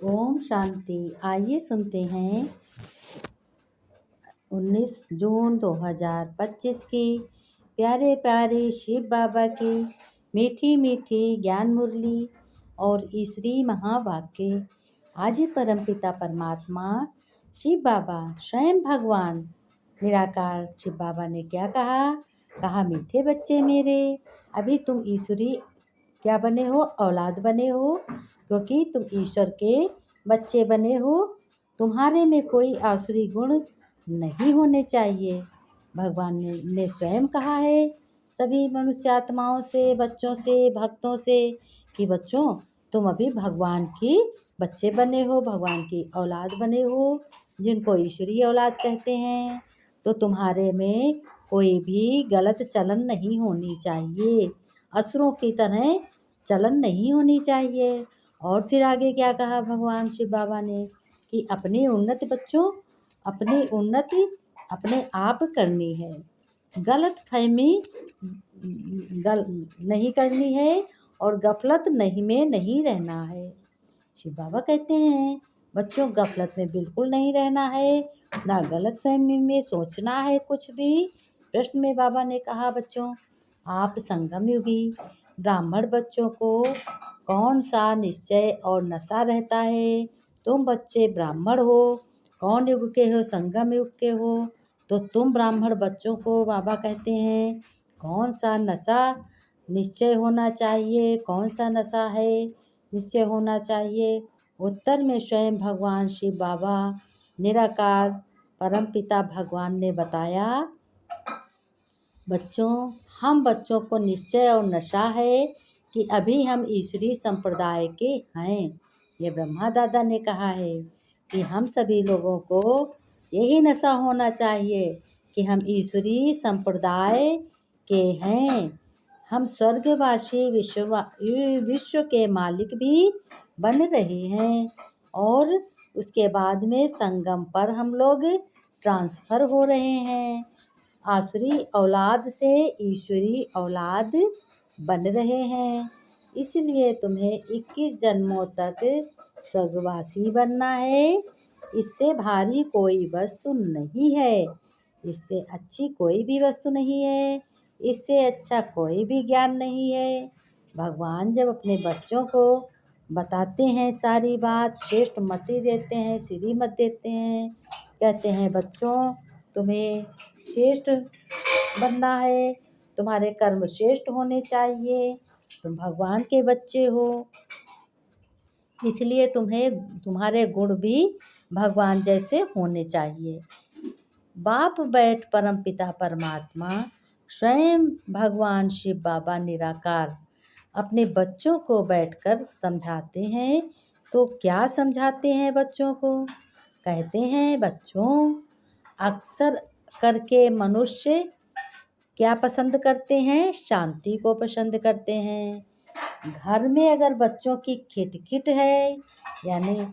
ओम शांति। आइए सुनते हैं 19 जून 2025 की प्यारे प्यारे शिव बाबा की मीठी मीठी ज्ञान मुरली और ईश्वरी महावाक्य। आज परमपिता परमात्मा शिव बाबा स्वयं भगवान निराकार शिव बाबा ने क्या कहा, मीठे बच्चे मेरे, अभी तुम ईश्वरी क्या बने हो, औलाद बने हो, क्योंकि तुम ईश्वर के बच्चे बने हो। तुम्हारे में कोई आसुरी गुण नहीं होने चाहिए। भगवान ने स्वयं कहा है सभी मनुष्य आत्माओं से, बच्चों से, भक्तों से कि बच्चों तुम अभी भगवान की बच्चे बने हो, भगवान की औलाद बने हो, जिनको ईश्वरीय औलाद कहते हैं। तो तुम्हारे में कोई भी गलत चलन नहीं होनी चाहिए, असुरों की तरह चलन नहीं होनी चाहिए। और फिर आगे क्या कहा भगवान शिव बाबा ने कि अपनी उन्नति बच्चों, अपनी उन्नति अपने आप करनी है, गलत फहमी नहीं करनी है और गफलत में नहीं रहना है। शिव बाबा कहते हैं बच्चों गफलत में बिल्कुल नहीं रहना है, ना गलत फहमी में सोचना है कुछ भी। प्रश्न में बाबा ने कहा बच्चों आप संगम युगी ब्राह्मण बच्चों को कौन सा निश्चय और नशा रहता है। तुम बच्चे ब्राह्मण हो, कौन युग के हो, संगम युग के हो। तो तुम ब्राह्मण बच्चों को बाबा कहते हैं कौन सा नशा निश्चय होना चाहिए, कौन सा नशा है निश्चय होना चाहिए। उत्तर में स्वयं भगवान शिव बाबा निराकार परमपिता भगवान ने बताया बच्चों हम बच्चों को निश्चय और नशा है कि अभी हम ईश्वरी संप्रदाय के हैं। ये ब्रह्मा दादा ने कहा है कि हम सभी लोगों को यही नशा होना चाहिए कि हम ईश्वरी संप्रदाय के हैं। हम स्वर्गवासी विश्व के मालिक भी बन रहे हैं और उसके बाद में संगम पर हम लोग ट्रांसफ़र हो रहे हैं। आसुरी औलाद से ईश्वरी औलाद बन रहे हैं। इसलिए तुम्हें 21 जन्मों तक स्वर्गवासी बनना है। इससे भारी कोई वस्तु नहीं है, इससे अच्छी कोई भी वस्तु नहीं है, इससे अच्छा कोई भी ज्ञान नहीं है। भगवान जब अपने बच्चों को बताते हैं सारी बात, श्रेष्ठ मति देते हैं, श्रीमत देते हैं, कहते हैं बच्चों तुम्हें श्रेष्ठ बनना है, तुम्हारे कर्म श्रेष्ठ होने चाहिए, तुम भगवान के बच्चे हो, इसलिए तुम्हारे गुण भी भगवान जैसे होने चाहिए। बाप बैठ परमपिता परमात्मा स्वयं भगवान शिव बाबा निराकार अपने बच्चों को बैठकर समझाते हैं। तो क्या समझाते हैं बच्चों को? कहते हैं बच्चों अक्सर करके मनुष्य क्या पसंद करते हैं? शांति को पसंद करते हैं। घर में अगर बच्चों की खिटखिट है यानी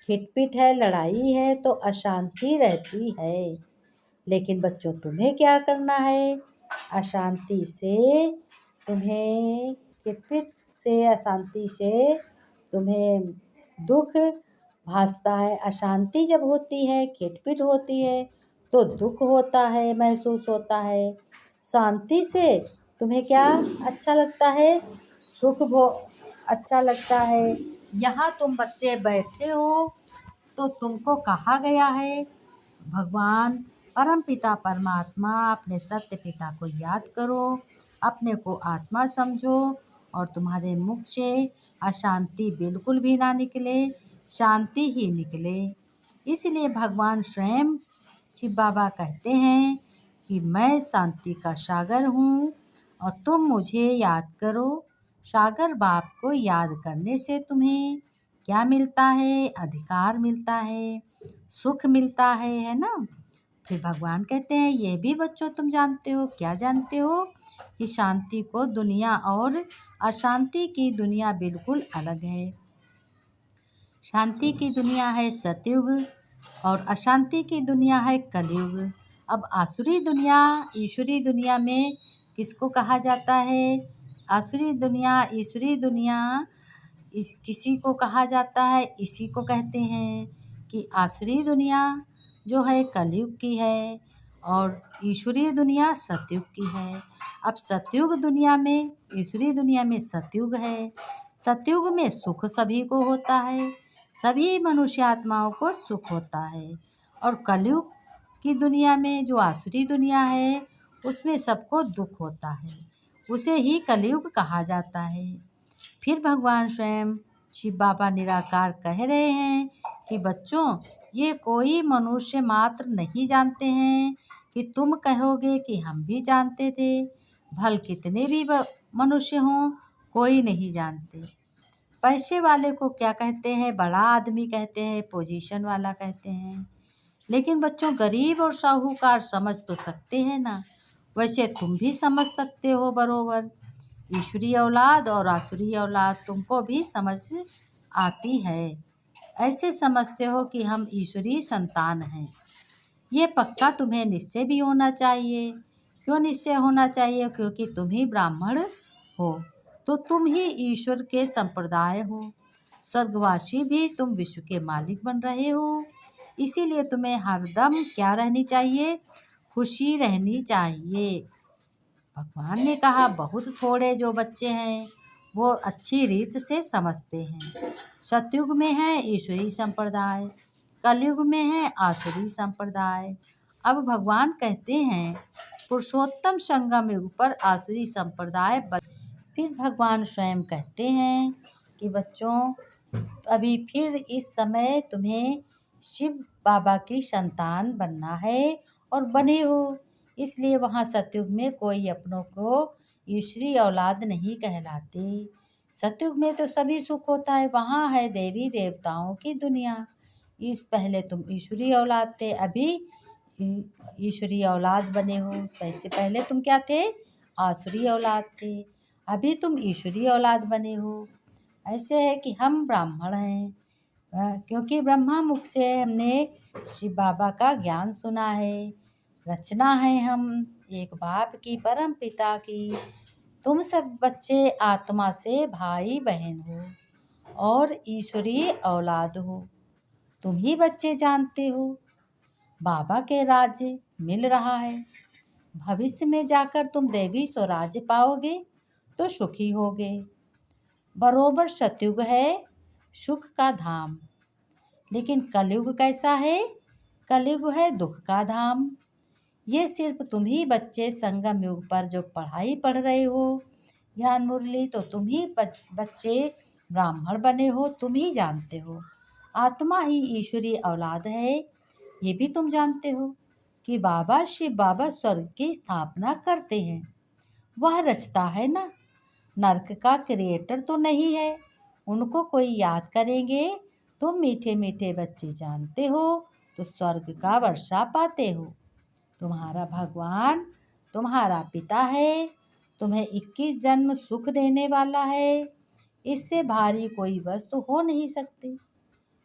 खिटपिट है, लड़ाई है, तो अशांति रहती है। लेकिन बच्चों तुम्हें क्या करना है? अशांति से तुम्हें खिटपिट से, अशांति से तुम्हें दुख भासता है। अशांति जब होती है, खिटपिट होती है, तो दुख होता है, महसूस होता है। शांति से तुम्हें क्या अच्छा लगता है? सुख अच्छा लगता है। यहाँ तुम बच्चे बैठे हो तो तुमको कहा गया है भगवान परमपिता परमात्मा अपने सत्य पिता को याद करो, अपने को आत्मा समझो और तुम्हारे मुख से अशांति बिल्कुल भी ना निकले, शांति ही निकले। इसलिए भगवान स्वयं शिव बाबा कहते हैं कि मैं शांति का सागर हूँ और तुम मुझे याद करो। सागर बाप को याद करने से तुम्हें क्या मिलता है? अधिकार मिलता है, सुख मिलता है ना। फिर भगवान कहते हैं ये भी बच्चों तुम जानते हो, क्या जानते हो? कि शांति को दुनिया और अशांति की दुनिया बिल्कुल अलग है। शांति की दुनिया है सतयुग और अशांति की दुनिया है कलयुग। अब आसुरी दुनिया ईश्वरी दुनिया में किसको कहा जाता है? आसुरी दुनिया ईश्वरी दुनिया इस किसी को कहा जाता है, इसी को कहते हैं कि आसुरी दुनिया जो है कलयुग की है और ईश्वरीय दुनिया सतयुग की है। अब सतयुग दुनिया में, ईश्वरीय दुनिया में सतयुग है। सतयुग में सुख सभी को होता है, सभी मनुष्य आत्माओं को सुख होता है। और कलयुग की दुनिया में जो आसुरी दुनिया है उसमें सबको दुख होता है, उसे ही कलयुग कहा जाता है। फिर भगवान स्वयं शिव बाबा निराकार कह रहे हैं कि बच्चों, ये कोई मनुष्य मात्र नहीं जानते हैं कि तुम कहोगे कि हम भी जानते थे। भल कितने भी मनुष्य हों, कोई नहीं जानते। पैसे वाले को क्या कहते हैं? बड़ा आदमी कहते हैं, पोजीशन वाला कहते हैं। लेकिन बच्चों, गरीब और साहूकार समझ तो सकते हैं ना। वैसे तुम भी समझ सकते हो बरोबर। ईश्वरीय औलाद और आसुरी औलाद तुमको भी समझ आती है। ऐसे समझते हो कि हम ईश्वरीय संतान हैं। ये पक्का तुम्हें निश्चय भी होना चाहिए। क्यों निश्चय होना चाहिए? क्योंकि तुम ही ब्राह्मण हो, तो तुम ही ईश्वर के संप्रदाय हो। स्वर्गवासी भी तुम विश्व के मालिक बन रहे हो। इसीलिए तुम्हें हरदम क्या रहनी चाहिए? खुशी रहनी चाहिए। भगवान ने कहा बहुत थोड़े जो बच्चे हैं वो अच्छी रीत से समझते हैं। सतयुग में है ईश्वरी संप्रदाय, कलयुग में है आसुरी संप्रदाय। अब भगवान कहते हैं पुरुषोत्तम संगम युग पर आसुरी संप्रदाय फिर भगवान स्वयं कहते हैं कि बच्चों, अभी फिर इस समय तुम्हें शिव बाबा की संतान बनना है और बने हो। इसलिए वहाँ सतयुग में कोई अपनों को ईश्वरी औलाद नहीं कहलाते। सतयुग में तो सभी सुख होता है, वहाँ है देवी देवताओं की दुनिया। इस पहले तुम ईश्वरी औलाद थे, अभी ईश्वरी औलाद बने हो। वैसे पहले तुम क्या थे? आसुरी औलाद थे, अभी तुम ईश्वरी औलाद बने हो। ऐसे है कि हम ब्राह्मण हैं, क्योंकि ब्रह्मा मुख से हमने शिव बाबा का ज्ञान सुना है। रचना है हम एक बाप की, परम पिता की। तुम सब बच्चे आत्मा से भाई बहन हो और ईश्वरीय औलाद हो। तुम ही बच्चे जानते हो बाबा के राज्य मिल रहा है। भविष्य में जाकर तुम देवी स्वराज्य पाओगे तो सुखी होगे। बरोबर सतयुग है सुख का धाम, लेकिन कलयुग कैसा है? कलयुग है दुख का धाम। ये सिर्फ तुम ही बच्चे संगम युग पर जो पढ़ाई पढ़ रहे हो ज्ञान मुरली, तो तुम ही बच्चे ब्राह्मण बने हो, तुम ही जानते हो। आत्मा ही ईश्वरीय औलाद है, ये भी तुम जानते हो कि बाबा शिव बाबा स्वर्ग की स्थापना करते हैं। वह रचता है ना, नर्क का क्रिएटर तो नहीं है। उनको कोई याद करेंगे, तुम मीठे मीठे बच्चे जानते हो तो स्वर्ग का वर्षा पाते हो। तुम्हारा भगवान तुम्हारा पिता है, तुम्हें 21 जन्म सुख देने वाला है। इससे भारी कोई वस्तु हो नहीं सकती।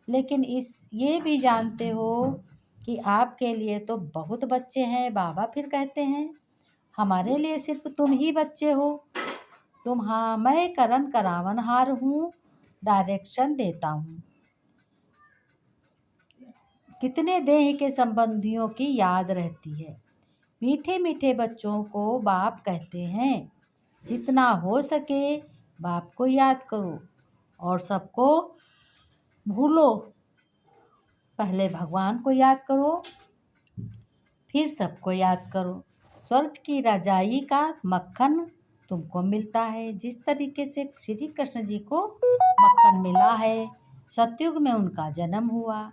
लेकिन ये भी जानते हो कि आपके लिए तो बहुत बच्चे हैं। बाबा फिर कहते हैं हमारे लिए सिर्फ तुम ही बच्चे हो। हाँ, मैं करण करावनहार हूँ, डायरेक्शन देता हूँ। कितने देह के संबंधियों की याद रहती है। मीठे मीठे बच्चों को बाप कहते हैं। जितना हो सके बाप को याद करो और सबको भूलो। पहले भगवान को याद करो, फिर सबको याद करो। स्वर्ग की रजाई का मक्खन तुमको मिलता है। जिस तरीके से श्री कृष्ण जी को मक्खन मिला है, सतयुग में उनका जन्म हुआ।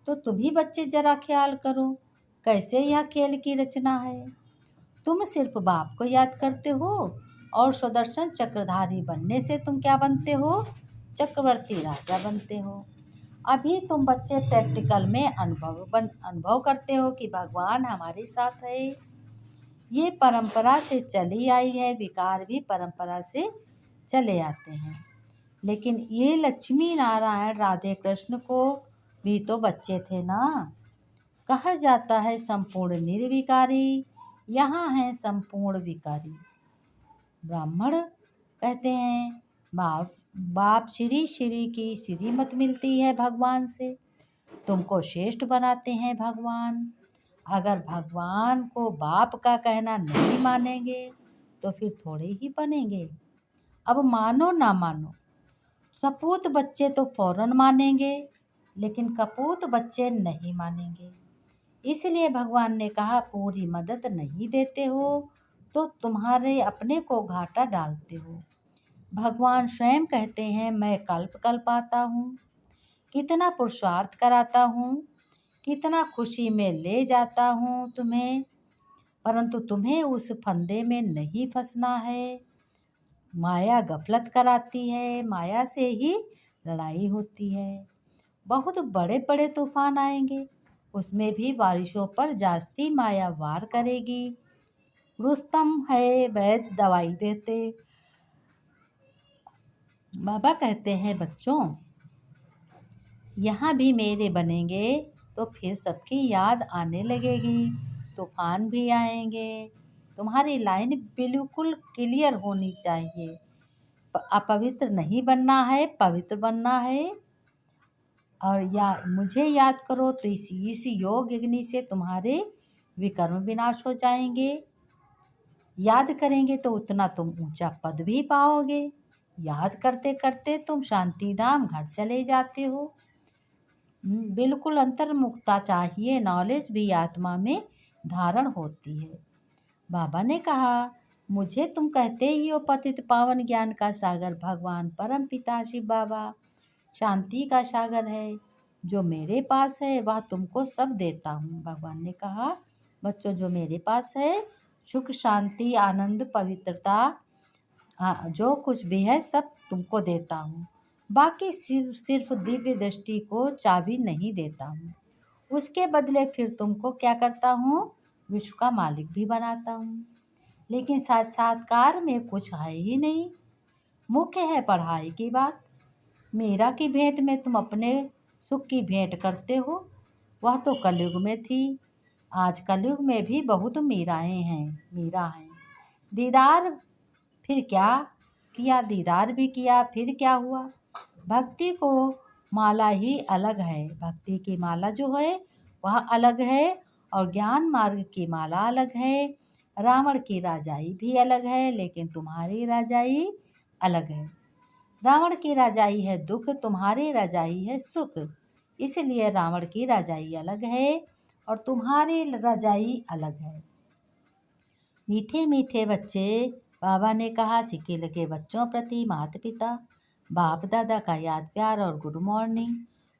तो तुम ही बच्चे जरा ख्याल करो कैसे यह खेल की रचना है। तुम सिर्फ बाप को याद करते हो और सुदर्शन चक्रधारी बनने से तुम क्या बनते हो? चक्रवर्ती राजा बनते हो। अभी तुम बच्चे प्रैक्टिकल में अनुभव करते हो कि भगवान हमारे साथ है। ये परंपरा से चली आई है, विकार भी परंपरा से चले आते हैं। लेकिन ये लक्ष्मी नारायण राधे कृष्ण को भी तो बच्चे थे ना। कहा जाता है संपूर्ण निर्विकारी, यहाँ है संपूर्ण विकारी। ब्राह्मण कहते हैं बाप बाप श्री श्री की श्रीमत मिलती है भगवान से, तुमको श्रेष्ठ बनाते हैं भगवान। अगर भगवान को बाप का कहना नहीं मानेंगे तो फिर थोड़े ही बनेंगे। अब मानो ना मानो, सपूत बच्चे तो फौरन मानेंगे, लेकिन कपूत बच्चे नहीं मानेंगे। इसलिए भगवान ने कहा, पूरी मदद नहीं देते हो तो तुम्हारे अपने को घाटा डालते हो। भगवान स्वयं कहते हैं, मैं कल्प कल्प आता हूँ, कितना पुरुषार्थ कराता हूँ, कितना खुशी में ले जाता हूँ तुम्हें, परंतु तुम्हें उस फंदे में नहीं फंसना है। माया गफलत कराती है, माया से ही लड़ाई होती है। बहुत बड़े बड़े तूफान आएंगे, उसमें भी बारिशों पर जास्ती माया वार करेगी। रुस्तम है वैद्य दवाई देते। बाबा कहते हैं, बच्चों यहाँ भी मेरे बनेंगे तो फिर सबकी याद आने लगेगी, तूफान भी आएंगे। तुम्हारी लाइन बिल्कुल क्लियर होनी चाहिए। अपवित्र नहीं बनना है, पवित्र बनना है। और मुझे याद करो तो इस योग अग्नि से तुम्हारे विकर्म विनाश हो जाएंगे। याद करेंगे तो उतना तुम ऊंचा पद भी पाओगे। याद करते करते तुम शांति धाम घर चले जाते हो। बिल्कुल अंतर्मुखता चाहिए, नॉलेज भी आत्मा में धारण होती है। बाबा ने कहा, मुझे तुम कहते ही हो पतित पावन ज्ञान का सागर भगवान परम पिता शिव बाबा शांति का सागर है। जो मेरे पास है वह तुमको सब देता हूँ। भगवान ने कहा, बच्चों जो मेरे पास है, सुख शांति आनंद पवित्रता जो कुछ भी है सब तुमको देता हूँ। बाकी सिर्फ दिव्य दृष्टि को चाबी नहीं देता हूँ। उसके बदले फिर तुमको क्या करता हूँ, विश्व का मालिक भी बनाता हूँ। लेकिन साक्षात्कार में कुछ है ही नहीं, मुख्य है पढ़ाई की बात। मीरा की भेंट में तुम अपने सुख की भेंट करते हो, वह तो कलयुग में थी। आज कलयुग में भी बहुत मीरा हैं। दीदार फिर क्या किया, दीदार भी किया, फिर क्या हुआ। भक्ति को माला ही अलग है, भक्ति की माला जो है वह अलग है, और ज्ञान मार्ग की माला अलग है। रावण की राजाई भी अलग है, लेकिन तुम्हारी राजाई अलग है। रावण की राजाई है दुख, तुम्हारी राजाई है सुख। इसलिए रावण की राजाई अलग है और तुम्हारी राजाई अलग है। मीठे मीठे बच्चे, बाबा ने कहा, सिक्किल के बच्चों प्रति माता पिता बाप दादा का याद प्यार और गुड मॉर्निंग।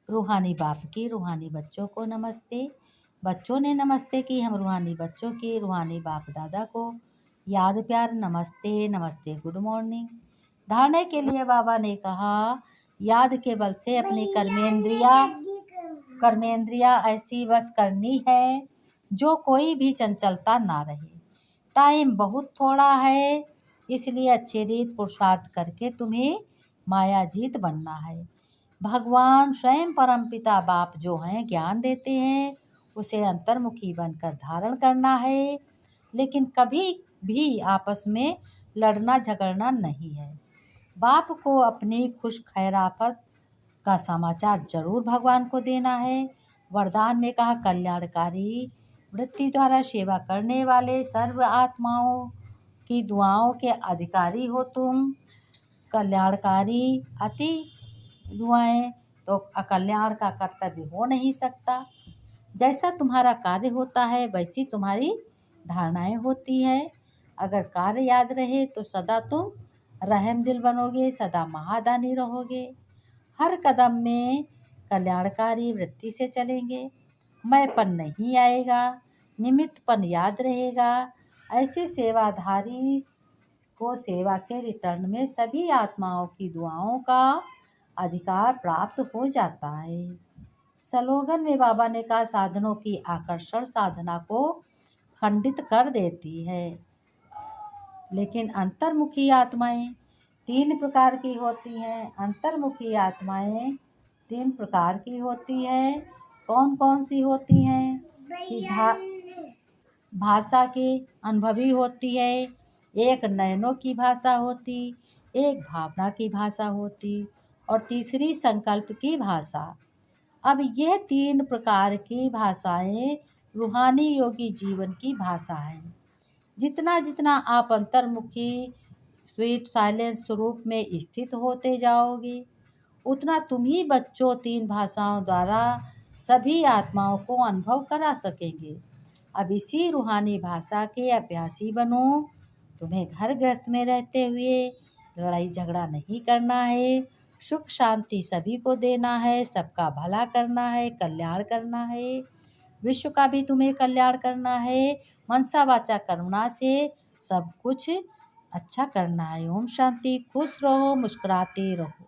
रूहानी बाप की रूहानी बच्चों को नमस्ते। बच्चों ने नमस्ते की, हम रूहानी बच्चों की रूहानी बाप दादा को याद प्यार नमस्ते नमस्ते गुड मॉर्निंग। धारणे के लिए बाबा ने कहा, याद के बल से अपनी कर्मेंद्रिया ऐसी बस करनी है जो कोई भी चंचलता ना रहे। टाइम बहुत थोड़ा है, इसलिए अच्छे रीत पुरुषार्थ करके तुम्हें माया जीत बनना है। भगवान स्वयं परमपिता बाप जो हैं ज्ञान देते हैं, उसे अंतर्मुखी बनकर धारण करना है। लेकिन कभी भी आपस में लड़ना झगड़ना नहीं है। बाप को अपनी खुश खैराफत का समाचार जरूर भगवान को देना है। वरदान में कहा, कल्याणकारी वृत्ति द्वारा सेवा करने वाले सर्व आत्माओं की दुआओं के अधिकारी हो तुम। कल्याणकारी अति दुआएं तो अकल्याण का कर्तव्य हो नहीं सकता। जैसा तुम्हारा कार्य होता है वैसी तुम्हारी धारणाएं होती है। अगर कार्य याद रहे तो सदा तुम रहम दिल बनोगे, सदा महादानी रहोगे। हर कदम में कल्याणकारी वृत्ति से चलेंगे। मैंपन नहीं आएगा, निमित्तपन याद रहेगा। ऐसे सेवाधारी को सेवा के रिटर्न में सभी आत्माओं की दुआओं का अधिकार प्राप्त हो जाता है। स्लोगन में बाबा ने कहा, साधनों की आकर्षण साधना को खंडित कर देती है, लेकिन अंतर्मुखी आत्माएं 3 प्रकार की होती हैं। अंतर्मुखी आत्माएं 3 प्रकार की होती हैं। कौन कौन सी होती हैं? कि भाषा की अनुभवी होती है, एक नयनों की भाषा होती, एक भावना की भाषा होती और तीसरी संकल्प की भाषा। अब यह 3 प्रकार की भाषाएं रूहानी योगी जीवन की भाषा है। जितना जितना आप अंतर्मुखी स्वीट साइलेंस स्वरूप में स्थित होते जाओगे, उतना तुम ही बच्चों 3 भाषाओं द्वारा सभी आत्माओं को अनुभव करा सकेंगे। अब इसी रूहानी भाषा के अभ्यासी बनो। तुम्हें घर गृहस्थ में रहते हुए लड़ाई झगड़ा नहीं करना है, सुख शांति सभी को देना है, सबका भला करना है, कल्याण करना है, विश्व का भी तुम्हें कल्याण करना है। मनसा वाचा कर्मणा से सब कुछ अच्छा करना है। ओम शांति। खुश रहो, मुस्कुराते रहो।